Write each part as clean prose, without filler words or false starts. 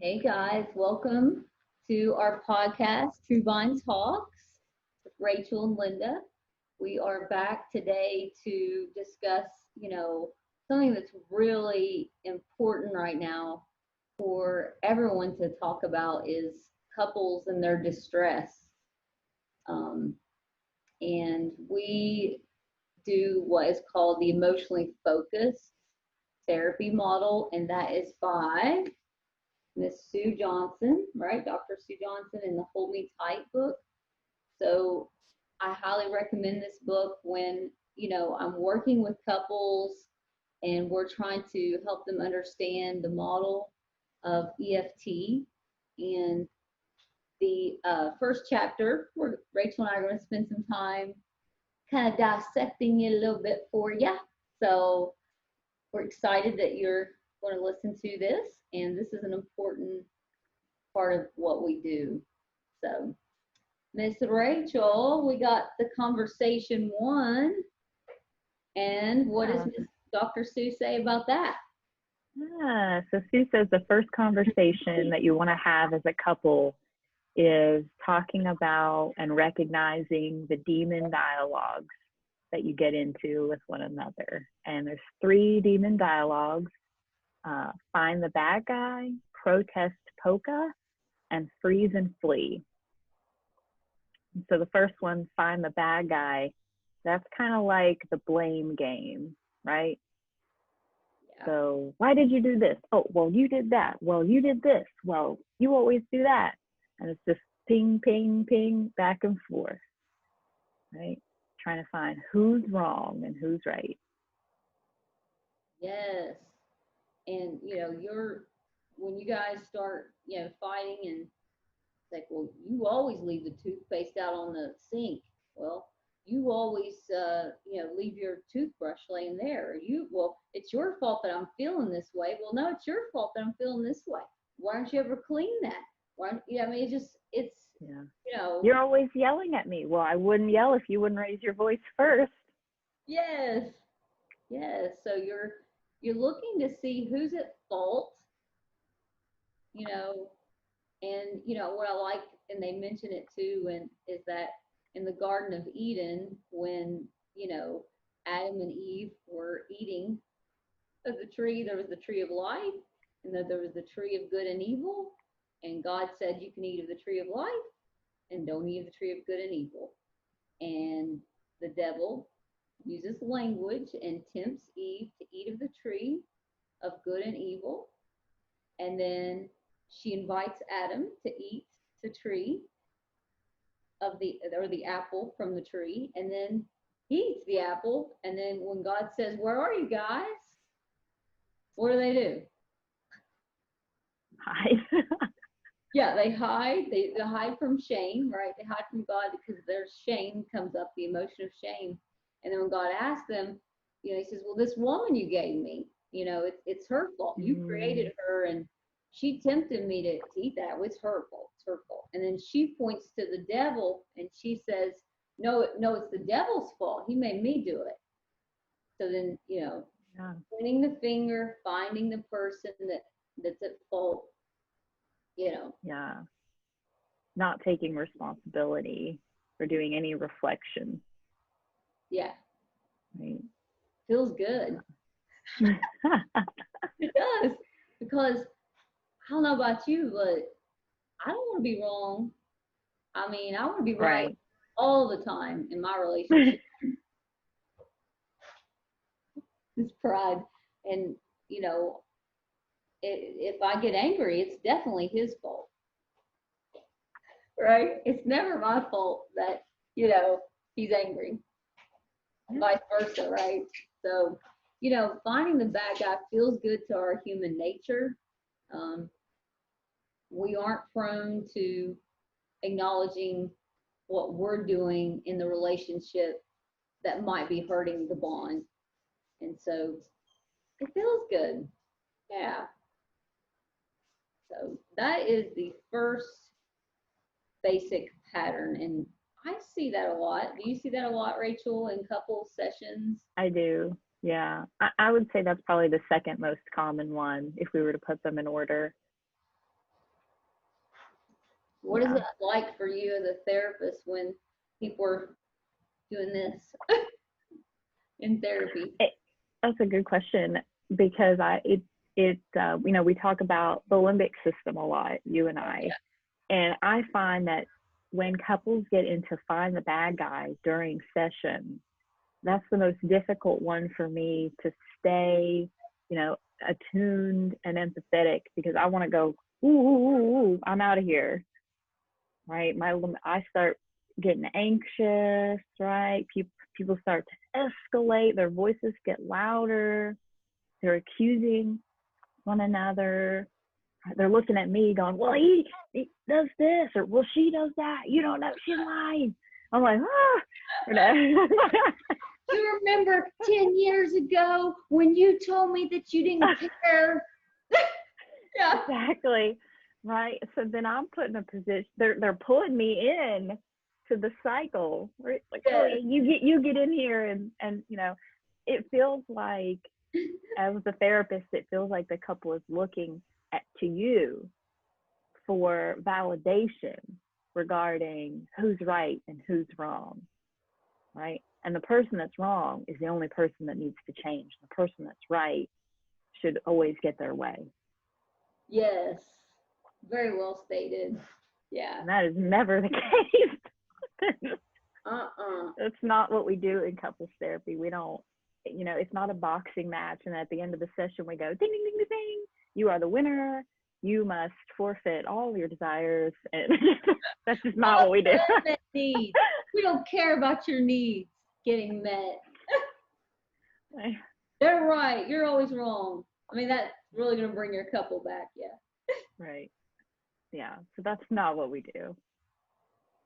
Hey guys, welcome to our podcast, True Vine Talks with Rachel and Linda. We are back today to discuss, something that's really important right now for everyone to talk about is couples and their distress. Um, and we do what is called the emotionally focused therapy model, and that is by Miss Sue Johnson, right? Dr. Sue Johnson in the Hold Me Tight book. So I highly recommend this book when, I'm working with couples and we're trying to help them understand the model of EFT. And the first chapter, where Rachel and I are going to spend some time kind of dissecting it a little bit for you. So we're excited that you're going to listen to this, and this is an important part of what we do. So, Miss Rachel, we got the conversation one, and what does Miss Dr. Sue say about that? So Sue says the first conversation that you want to have as a couple is talking about and recognizing the demon dialogues that you get into with one another. And there's 3 demon dialogues: find the bad guy, protest Polka, and freeze and flee. So the first one, find the bad guy, that's kind of like the blame game, right? Yeah. So why did you do this? Oh, well, you did that. Well, you did this. Well, you always do that. And it's just ping, ping, ping, back and forth, right? Trying to find who's wrong and who's right. Yes. And, when you guys start, fighting, and it's like, well, you always leave the toothpaste out on the sink. Well, you always, leave your toothbrush laying there. Well, it's your fault that I'm feeling this way. Well, no, it's your fault that I'm feeling this way. Why don't you ever clean that? You're always yelling at me. Well, I wouldn't yell if you wouldn't raise your voice first. Yes. So you're looking to see who's at fault, and what I like, and they mention it too, and is that in the Garden of Eden, when Adam and Eve were eating of the tree, there was the tree of life, and then there was the tree of good and evil, and God said you can eat of the tree of life and don't eat of the tree of good and evil. And the devil uses language and tempts Eve to eat of the tree of good and evil, and then she invites Adam to eat the tree of the apple from the tree, and then he eats the apple. And then when God says, "Where are you guys?" what do? Hide. Yeah, they hide. They hide from shame, right? They hide from God because their shame comes up, the emotion of shame. And then when God asks them, he says, "Well, this woman you gave me, it's her fault. You created her, and she tempted me to eat that. It's her fault. It's her fault." And then she points to the devil, and she says, no, it's the devil's fault. He made me do it. So then, pointing the finger, finding the person that's at fault, Yeah. Not taking responsibility for doing any reflection. Yeah. Right. Feels good. It does, because I don't know about you, but I don't want to be wrong. I want to be right all the time in my relationship. It's pride. And, if I get angry, it's definitely his fault. Right? It's never my fault that, he's angry. Vice versa, right? So, finding the bad guy feels good to our human nature. We aren't prone to acknowledging what we're doing in the relationship that might be hurting the bond. And so it feels good. Yeah. So that is the first basic pattern. And I see that a lot. Do you see that a lot, Rachel, in couple sessions? I do. Yeah. I would say that's probably the second most common one if we were to put them in order. What is it like for you as a therapist when people are doing this in therapy? That's a good question, because we talk about the limbic system a lot, you and I. Yeah. And I find that when couples get into find the bad guy during session, that's the most difficult one for me to stay, attuned and empathetic, because I want to go, ooh, I'm out of here, right? I start getting anxious, right? People start to escalate, their voices get louder, they're accusing one another, they're looking at me going, well, he does this, or well, she does that, you don't know, she's lying. I'm like, You remember 10 years ago when you told me that you didn't care? Yeah, exactly. Right. So then I'm put in a position, they're pulling me in to the cycle. Right? Like, yes. Oh, you get in here, and it feels like, as a therapist, it feels like the couple is looking to you for validation regarding who's right and who's wrong, right? And the person that's wrong is the only person that needs to change. The person that's right should always get their way. Yes, very well stated. Yeah. And that is never the case. That's not what we do in couples therapy. We don't, it's not a boxing match, and at the end of the session we go, ding, ding, ding, ding, ding, you are the winner. You must forfeit all your desires. And that's just not what we do. We don't care about your needs getting met. They're right. You're always wrong. I mean, that's really going to bring your couple back. Yeah. Right. Yeah. So that's not what we do.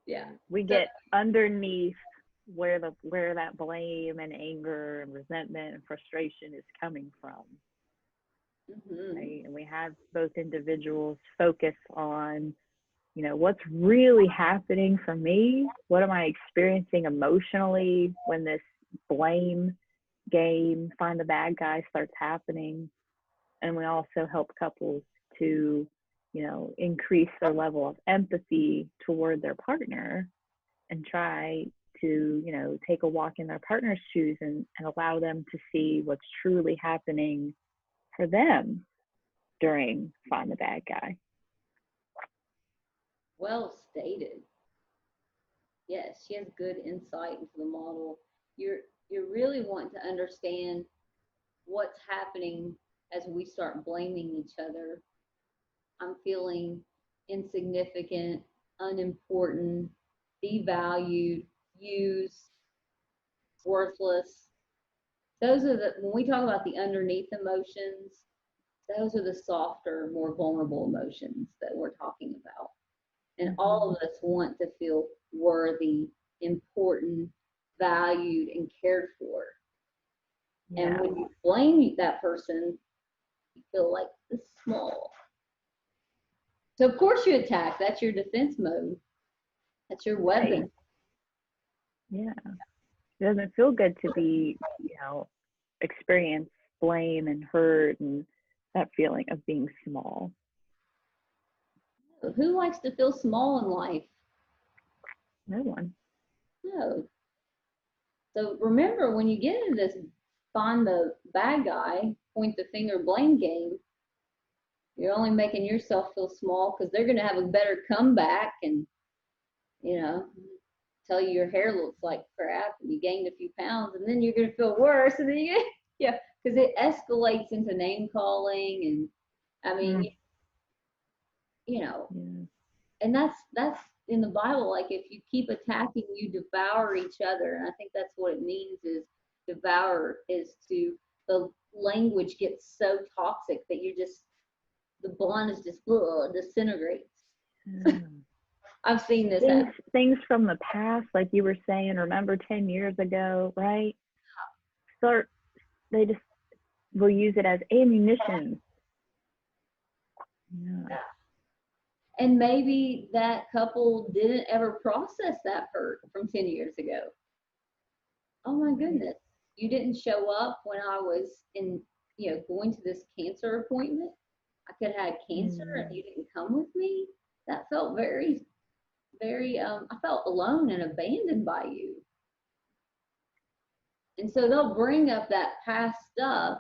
Yeah. We get underneath where that blame and anger and resentment and frustration is coming from. Mm-hmm. Right? And we have both individuals focus on, what's really happening for me? What am I experiencing emotionally when this blame game, find the bad guy, starts happening? And we also help couples to, increase their level of empathy toward their partner, and try to, take a walk in their partner's shoes and allow them to see what's truly happening for them during find the bad guy. Well stated. Yes, she has good insight into the model. You really want to understand what's happening as we start blaming each other. I'm feeling insignificant, unimportant, devalued, used, worthless. Those are when we talk about the underneath emotions, those are the softer, more vulnerable emotions that we're talking about. And all of us want to feel worthy, important, valued, and cared for. Yeah. And when you blame that person, you feel like this small. So of course you attack. That's your defense mode. That's your weapon. Right. Yeah. It doesn't feel good to be, experience blame and hurt and that feeling of being small. Who likes to feel small in life? No one. No. So remember, when you get into this find the bad guy, point the finger, blame game, you're only making yourself feel small, because they're going to have a better comeback and, tell you your hair looks like crap and you gained a few pounds, and then you're going to feel worse, and then because it escalates into name calling, and I mean, and that's in the Bible. Like, if you keep attacking, you devour each other, and I think that's what it means. Is devour is the language gets so toxic that the bond is just disintegrates. I've seen this things from the past, like you were saying, remember 10 years ago, right? They just will use it as ammunition. Yeah. And maybe that couple didn't ever process that hurt from 10 years ago. Oh my goodness. You didn't show up when I was going to this cancer appointment. I could have had cancer and you didn't come with me. That felt very very, I felt alone and abandoned by you. And so they'll bring up that past stuff,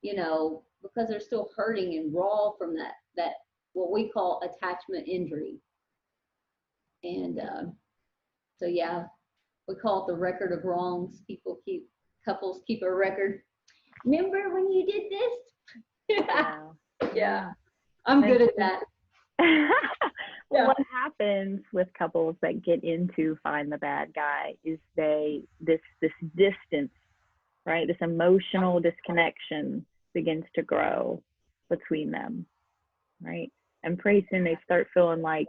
because they're still hurting and raw from that what we call attachment injury. And so yeah, we call it the record of wrongs. Couples keep a record. Remember when you did this? Yeah. Yeah. I'm good at that. Well, Yeah. what happens with couples that get into find the bad guy is this distance, right? This emotional disconnection begins to grow between them, right? And pretty soon they start feeling like,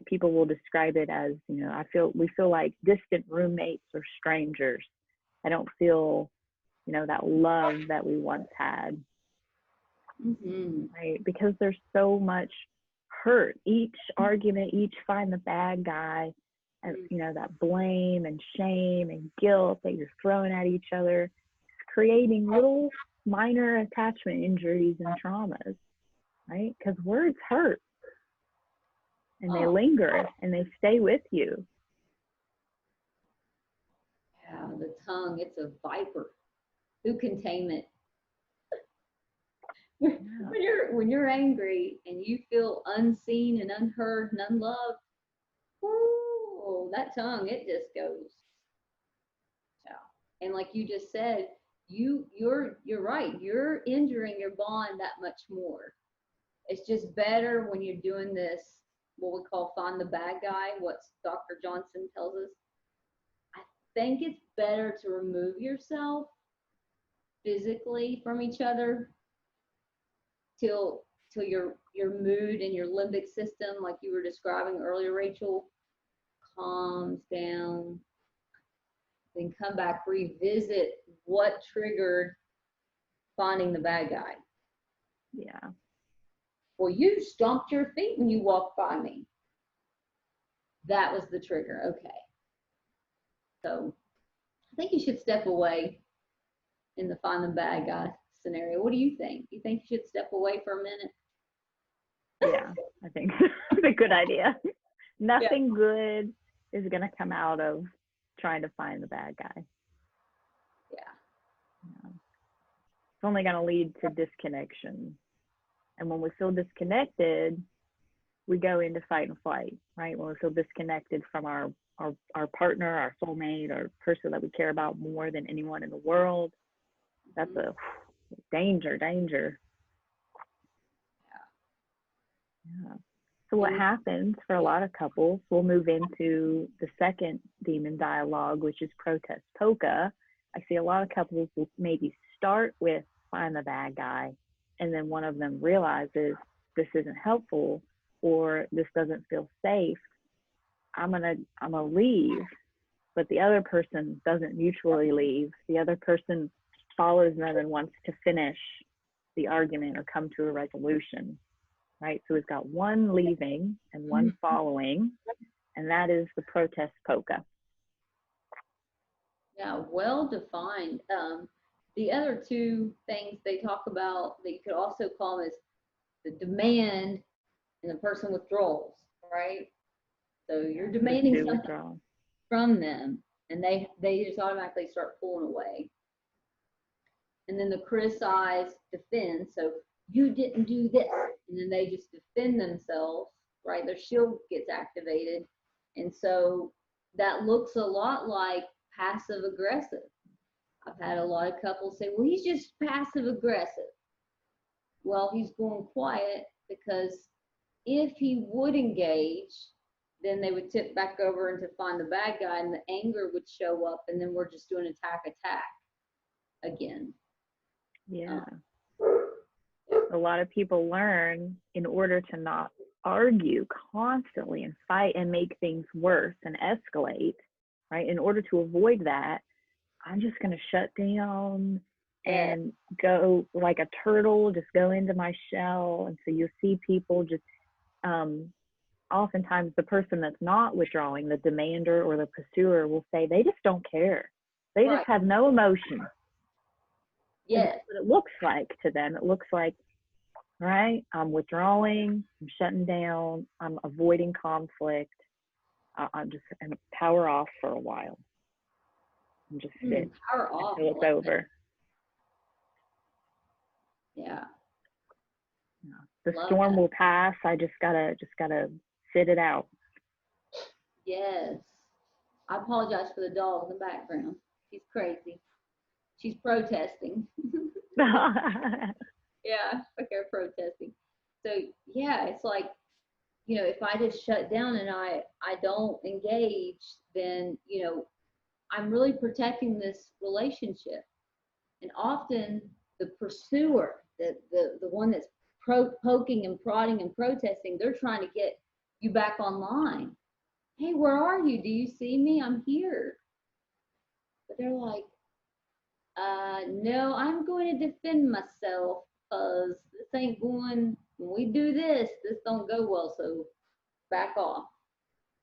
people will describe it as, we feel like distant roommates or strangers. I don't feel, that love that we once had, right? Because there's so much hurt. Each argument, each find the bad guy, and that blame and shame and guilt that you're throwing at each other, is creating little minor attachment injuries and traumas, right? Because words hurt. And they linger and they stay with you. Yeah, the tongue, it's a viper. Who can tame it? When you're angry and you feel unseen and unheard and unloved, that tongue, it just goes. Yeah. And like you just said, you're right. You're injuring your bond that much more. It's just better when you're doing this, what we call find the bad guy, what Dr. Johnson tells us. I think it's better to remove yourself physically from each other till your mood and your limbic system, like you were describing earlier, Rachel, calms down. Then come back, revisit what triggered finding the bad guy. Yeah. Well, you stomped your feet when you walked by me. That was the trigger. Okay. So I think you should step away in the find the bad guy scenario. What do you think? You think you should step away for a minute? Yeah, I think it's a good idea. Nothing good is going to come out of trying to find the bad guy. Yeah. It's only going to lead to disconnection. And when we feel disconnected, we go into fight and flight, right? When we feel disconnected from our partner, our soulmate, our person that we care about more than anyone in the world, that's a danger. Yeah. So what happens for a lot of couples, we'll move into the second demon dialogue, which is protest polka. I see a lot of couples will maybe start with find the bad guy, and then one of them realizes this isn't helpful or this doesn't feel safe. I'm gonna leave, but the other person doesn't mutually leave. The other person follows them and wants to finish the argument or come to a resolution, right? So we've got one leaving and one following, and that is the protest polka. Yeah, well defined. The other two things they talk about that you could also call them is the demand and the person withdrawals, right? So you're demanding something from them, and they just automatically start pulling away. And then the criticize, defend. So you didn't do this, and then they just defend themselves, right? Their shield gets activated, and so that looks a lot like passive aggressive. I've had a lot of couples say, well, he's just passive aggressive. Well, he's going quiet because if he would engage, then they would tip back over and to find the bad guy, and the anger would show up, and then we're just doing attack again. Yeah. A lot of people learn in order to not argue constantly and fight and make things worse and escalate, right? In order to avoid that, I'm just going to shut down and go like a turtle, just go into my shell. And so you see people just, oftentimes the person that's not withdrawing, the demander or the pursuer, will say they just don't care. They just have no emotion. Yeah. What it looks like to them, it looks like right? I'm withdrawing, I'm shutting down, I'm avoiding conflict. I'm just going to power off for a while and just sit Power off. until it's over. Yeah. The Love storm that. will pass. I just gotta sit it out. Yes. I apologize for the dog in the background. She's crazy. She's protesting. Yeah, like they're protesting. So yeah, it's like, if I just shut down and I don't engage, then I'm really protecting this relationship. And often the pursuer, the one that's poking and prodding and protesting, they're trying to get you back online. Hey, where are you? Do you see me? I'm here. But they're like, no, I'm going to defend myself because this ain't going, when we do this don't go well, so back off.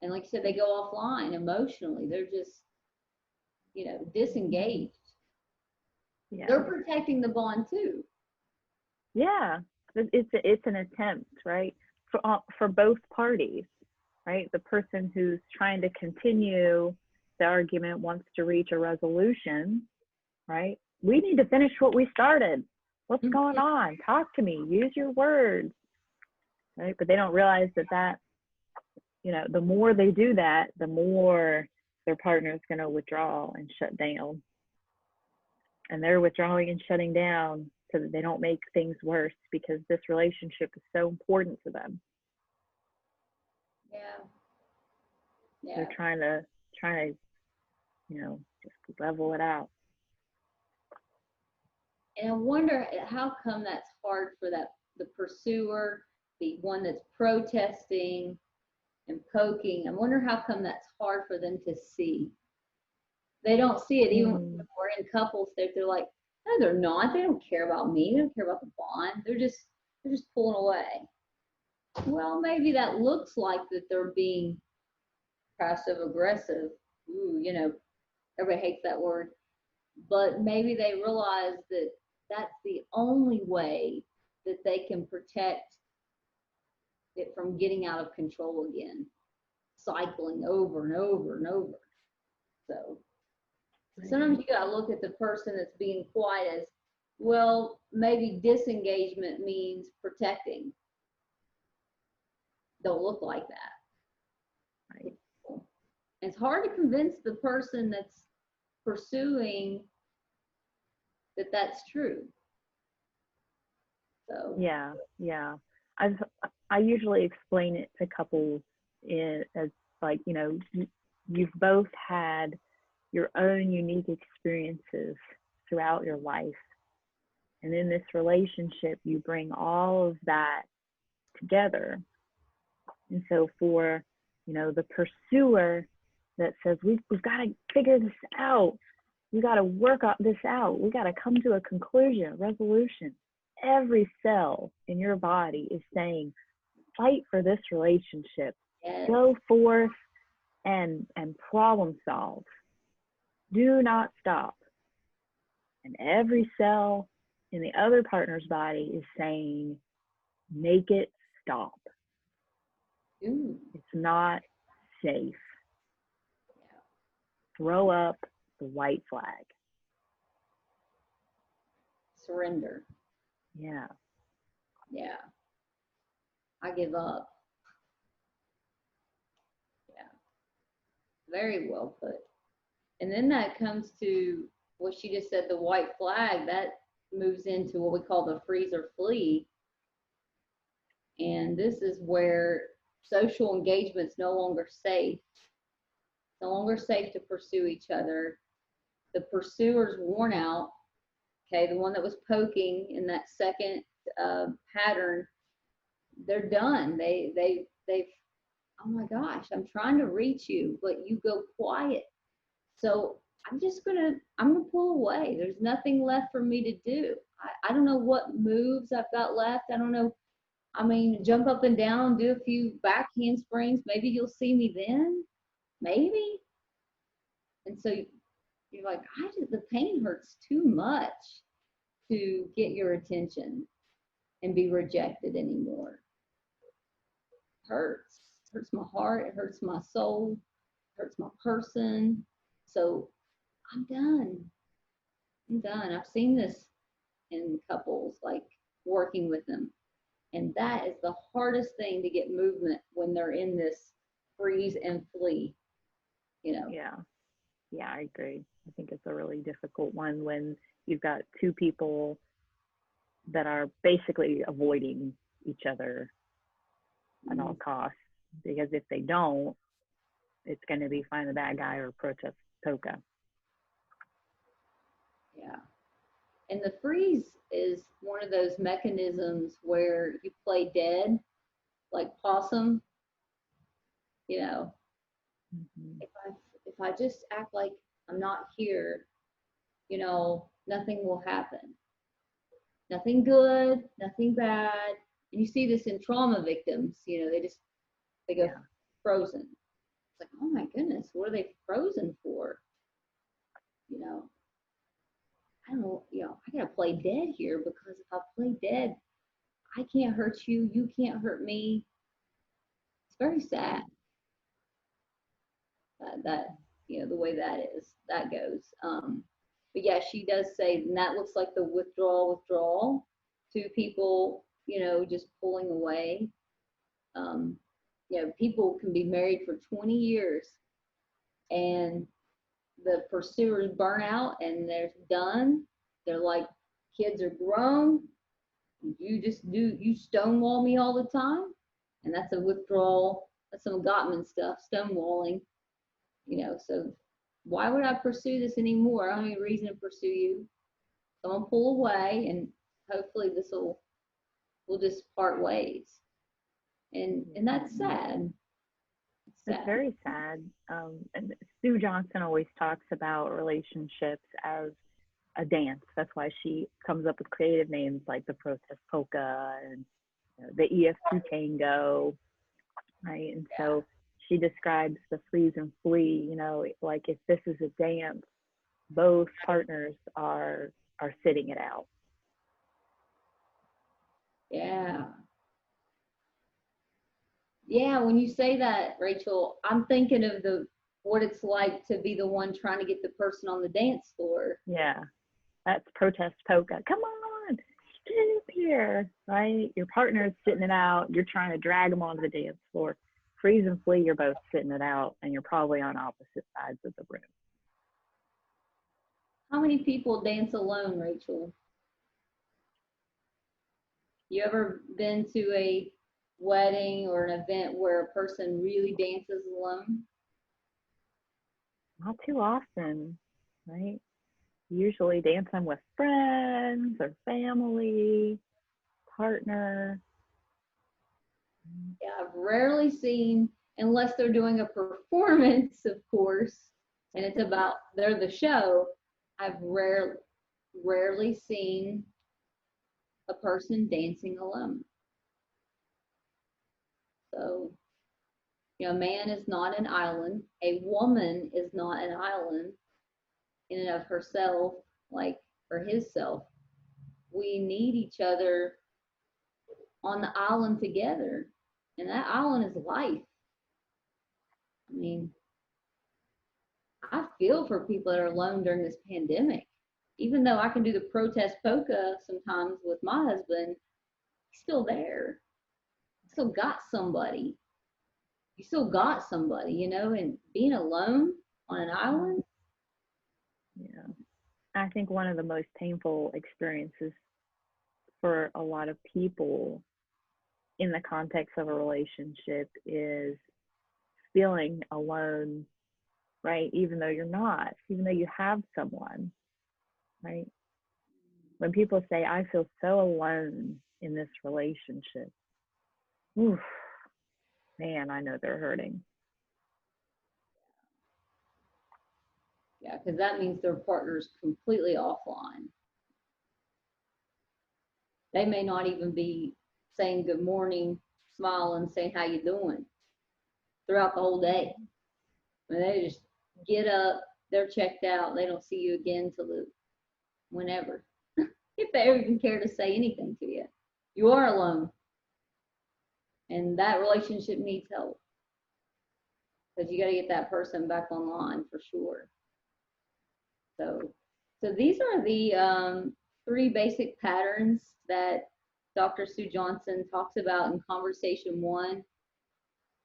And like you said, they go offline emotionally. They're just, disengaged. Yeah. They're protecting the bond too. Yeah. It's an attempt, right? For both parties, right? The person who's trying to continue the argument wants to reach a resolution, right? We need to finish what we started. What's going on? Talk to me. Use your words, right? But they don't realize that the more they do that, the more their partner is going to withdraw and shut down. And they're withdrawing and shutting down so that they don't make things worse, because this relationship is so important to them. Yeah. They're trying to just level it out. And I wonder how come that's hard for the pursuer, the one that's protesting and poking. I wonder how come that's hard for them to see. They don't see it even when we're in couples. They're like, no, they're not. They don't care about me. They don't care about the bond. They're just pulling away. Well, maybe that looks like that they're being passive aggressive. Ooh, everybody hates that word. But maybe they realize that that's the only way that they can protect it from getting out of control again, cycling over and over and over. So sometimes you gotta look at the person that's being quiet as, well, maybe disengagement means protecting. Don't look like that. Right. It's hard to convince the person that's pursuing that that's true. So yeah. I usually explain it to couples as like, you've both had your own unique experiences throughout your life, and in this relationship you bring all of that together. And so for the pursuer that says we've got to figure this out, we got to work this out, we got to come to a conclusion, a resolution, every cell in your body is saying, fight for this relationship. yes. Go forth and problem solve. Do not stop. And every cell in the other partner's body is saying, make it stop. Ooh. It's not safe. Yeah. Throw up the white flag. Surrender. Yeah. Yeah. I give up. Yeah. Very well put. And then that comes to what she just said, the white flag, that moves into what we call the freeze or flee. And this is where social engagement's no longer safe. It's no longer safe to pursue each other. The pursuer's worn out. Okay, the one that was poking in that second pattern, they're done. They've, oh my gosh, I'm trying to reach you, but you go quiet. So I'm gonna pull away. There's nothing left for me to do. I don't know what moves I've got left. I don't know. I mean, jump up and down, do a few back handsprings. Maybe you'll see me then. Maybe. And so you're like, the pain hurts too much to get your attention. and be rejected anymore. It hurts my heart, it hurts my soul, it hurts my person. So I'm done. I'm done. I've seen this in couples, like working with them. And that is the hardest thing to get movement when they're in this freeze and flee, you know. Yeah, I agree. I think it's a really difficult one when you've got two people that are basically avoiding each other at all costs. Because if they don't, it's going to be find the bad guy or protest Polka. Yeah. And the freeze is one of those mechanisms where you play dead, like possum, you know. If I just act like I'm not here, you know, nothing will happen. Nothing good, nothing bad. And you see this in trauma victims, you know, they go frozen. It's like, oh my goodness, what are they frozen for? You know, I don't know, you know, I gotta play dead here, because if I play dead, I can't hurt you, you can't hurt me. It's very sad that you know, the way that goes. But yeah, she does say, and that looks like the withdrawal. Two people, you know, just pulling away. You know, people can be married for 20 years and the pursuers burn out and they're done. They're like, kids are grown. You stonewall me all the time. And that's a withdrawal. That's some Gottman stuff, stonewalling. You know, so why would I pursue this anymore? I don't have any reason to pursue you. So I'm gonna pull away, and hopefully we'll just part ways. And that's sad. It's very sad. And Sue Johnson always talks about relationships as a dance. That's why she comes up with creative names like the protest polka and the EFT tango, right? And so she describes the freeze and flee, you know, like if this is a dance, both partners are sitting it out. Yeah, when you say that, Rachel, I'm thinking of what it's like to be the one trying to get the person on the dance floor. Yeah, that's protest polka. Come on, get up here, right? Your partner's sitting it out. You're trying to drag them onto the dance floor. Freeze and flee, you're both sitting it out, and you're probably on opposite sides of the room. How many people dance alone, Rachel? You ever been to a wedding or an event where a person really dances alone? Not too often, right? Usually dancing with friends or family, partner. Yeah, I've rarely seen, unless they're doing a performance, of course, and it's about they're the show. I've rarely seen a person dancing alone. So, you know, a man is not an island. A woman is not an island in and of herself, like, or his self. We need each other on the island together. And that island is life. I mean, I feel for people that are alone during this pandemic. Even though I can do the protest polka sometimes with my husband, he's still there. Still got somebody. You still got somebody, you know, and being alone on an island. Yeah. I think one of the most painful experiences for a lot of people in the context of a relationship is feeling alone, right? Even though you're not, even though you have someone, right? When people say, I feel so alone in this relationship, oof, man, I know they're hurting. Yeah, because that means their partner's completely offline. They may not even be saying good morning, smiling, saying how you doing throughout the whole day. I mean, they just get up, they're checked out, they don't see you again till whenever, if they even care to say anything to you. You are alone. And that relationship needs help. Because you got to get that person back online for sure. So these are the 3 basic patterns that Dr. Sue Johnson talks about in conversation 1.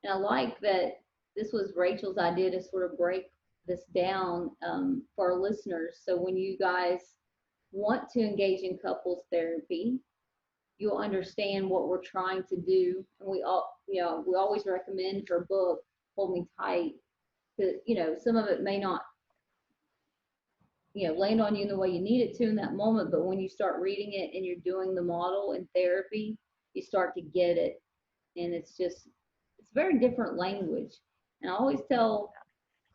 And I like that this was Rachel's idea to sort of break this down for our listeners. So when you guys want to engage in couples therapy, you'll understand what we're trying to do. And we always recommend her book, Hold Me Tight, because, some of it may not, land on you in the way you need it to in that moment. But when you start reading it and you're doing the model in therapy, you start to get it. And it's very different language. And I always tell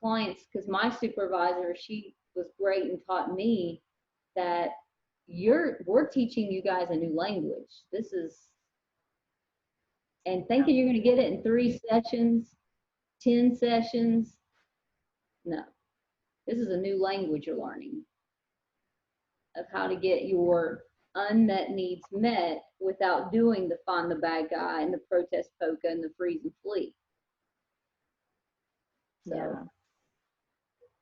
clients, because my supervisor, she was great and taught me that we're teaching you guys a new language. And thinking you're going to get it in 3 sessions, 10 sessions. No, this is a new language you're learning of how to get your unmet needs met without doing the find the bad guy and the protest polka and the freeze and flee. So. Yeah,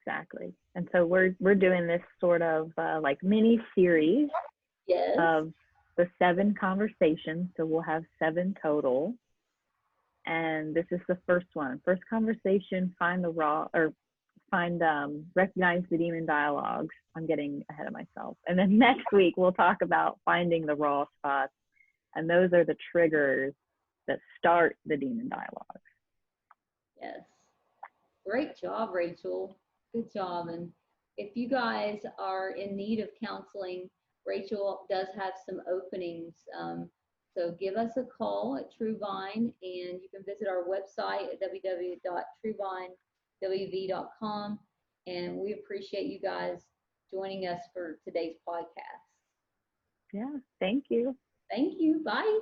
exactly. And so we're doing this sort of like mini series of the 7 conversations. So we'll have 7 total. And this is the first one. First conversation, recognize the demon dialogues. I'm getting ahead of myself. And then next week, we'll talk about finding the raw spots. And those are the triggers that start the demon dialogues. Yes. Great job, Rachel. Good job. And if you guys are in need of counseling, Rachel does have some openings. So give us a call at TrueVine, and you can visit our website at www.truevinewv.com. And we appreciate you guys joining us for today's podcast. Yeah, thank you. Thank you. Bye.